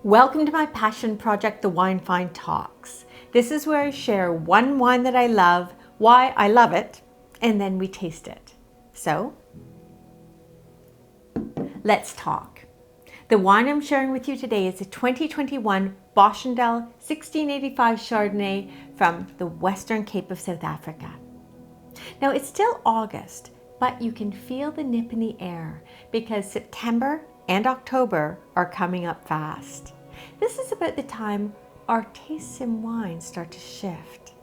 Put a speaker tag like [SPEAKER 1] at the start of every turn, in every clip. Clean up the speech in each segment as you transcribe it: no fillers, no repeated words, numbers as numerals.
[SPEAKER 1] Welcome to my passion project, the Wine Find Talks. This is where I share one wine that I love, why I love it, and then we taste it. So, let's talk. The wine I'm sharing with you today is a 2021 Boschendal 1685 Chardonnay from the Western Cape of South Africa. Now it's still August, but you can feel the nip in the air because September and October are coming up fast. This is about the time our tastes in wine start to shift.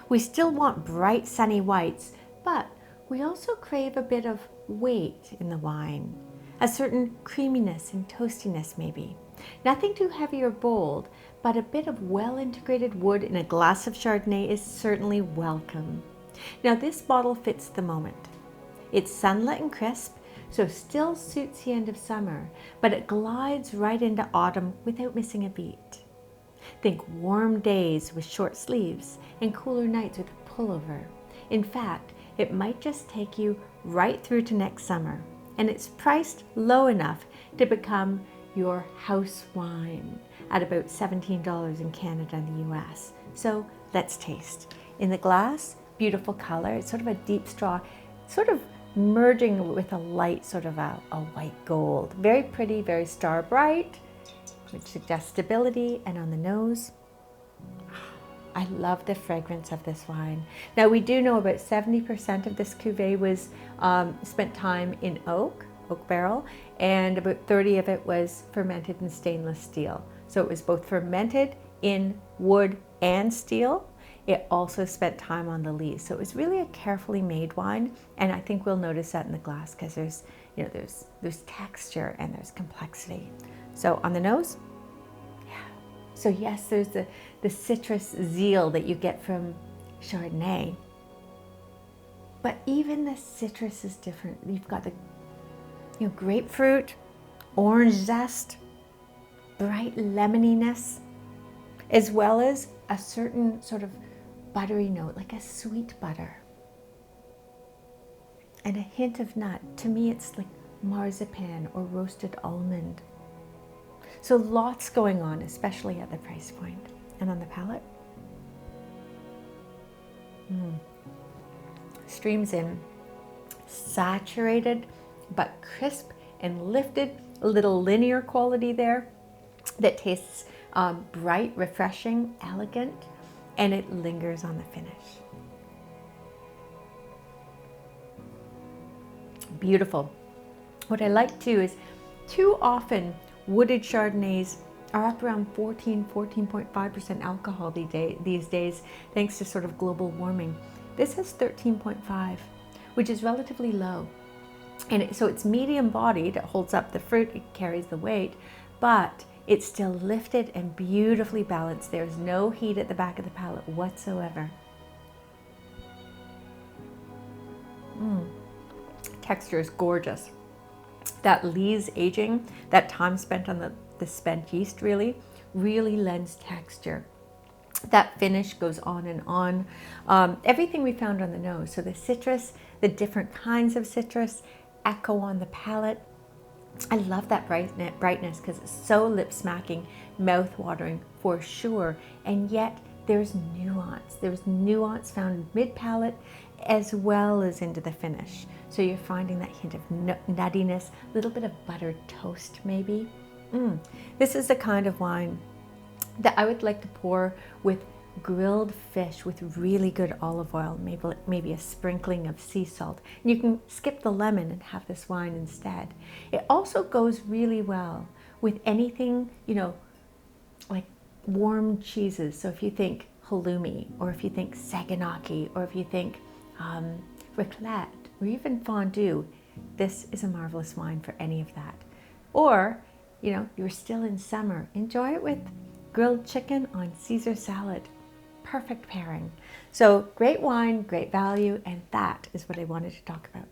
[SPEAKER 1] We still want bright sunny whites, but we also crave a bit of weight in the wine, a certain creaminess and toastiness maybe. Nothing too heavy or bold, but a bit of well-integrated wood in a glass of Chardonnay is certainly welcome. Now this bottle fits the moment. It's sunlit and crisp, so still suits the end of summer, but it glides right into autumn without missing a beat. Think warm days with short sleeves and cooler nights with a pullover. In fact, it might just take you right through to next summer, and it's priced low enough to become your house wine at about $17 in Canada and the US. So let's taste. In the glass, beautiful color, it's sort of a deep straw, sort of merging with a light sort of a white gold. Very pretty, very star bright, which suggests stability. And on the nose, I love the fragrance of this wine. Now we do know about 70% of this cuvee was spent time in oak barrel, and about 30 of it was fermented in stainless steel. So it was both fermented in wood and steel. It also spent time on the lees. So it was really a carefully made wine. And I think we'll notice that in the glass because there's texture and there's complexity. So on the nose, yeah. So yes, there's the citrus zeal that you get from Chardonnay. But even the citrus is different. You've got the grapefruit, orange zest, bright lemoniness, as well as a certain sort of buttery note, like a sweet butter. And a hint of nut. To me, it's like marzipan or roasted almond. So lots going on, especially at the price point. And on the palate, streams in, saturated, but crisp and lifted. A little linear quality there that tastes bright, refreshing, elegant, and it lingers on the finish. Beautiful. What I like too is too often wooded Chardonnays are up around 14.5% alcohol these days, thanks to sort of global warming. This has 13.5, which is relatively low. And so it's medium bodied, it holds up the fruit, it carries the weight, but it's still lifted and beautifully balanced. There's no heat at the back of the palate whatsoever. Texture is gorgeous. That lees aging, that time spent on the spent yeast really lends texture. That finish goes on and on. Everything we found on the nose. So the citrus, the different kinds of citrus echo on the palate. I love that brightness because it's so lip-smacking, mouth-watering for sure, and yet there's nuance. There's nuance found mid-palate as well as into the finish. So you're finding that hint of nuttiness, a little bit of buttered toast maybe. This is the kind of wine that I would like to pour with grilled fish with really good olive oil, maybe a sprinkling of sea salt. And you can skip the lemon and have this wine instead. It also goes really well with anything, like warm cheeses. So if you think halloumi, or if you think saganaki, or if you think raclette, or even fondue, this is a marvelous wine for any of that. Or, you're still in summer, enjoy it with grilled chicken on Caesar salad. Perfect pairing. So great wine, great value, and that is what I wanted to talk about.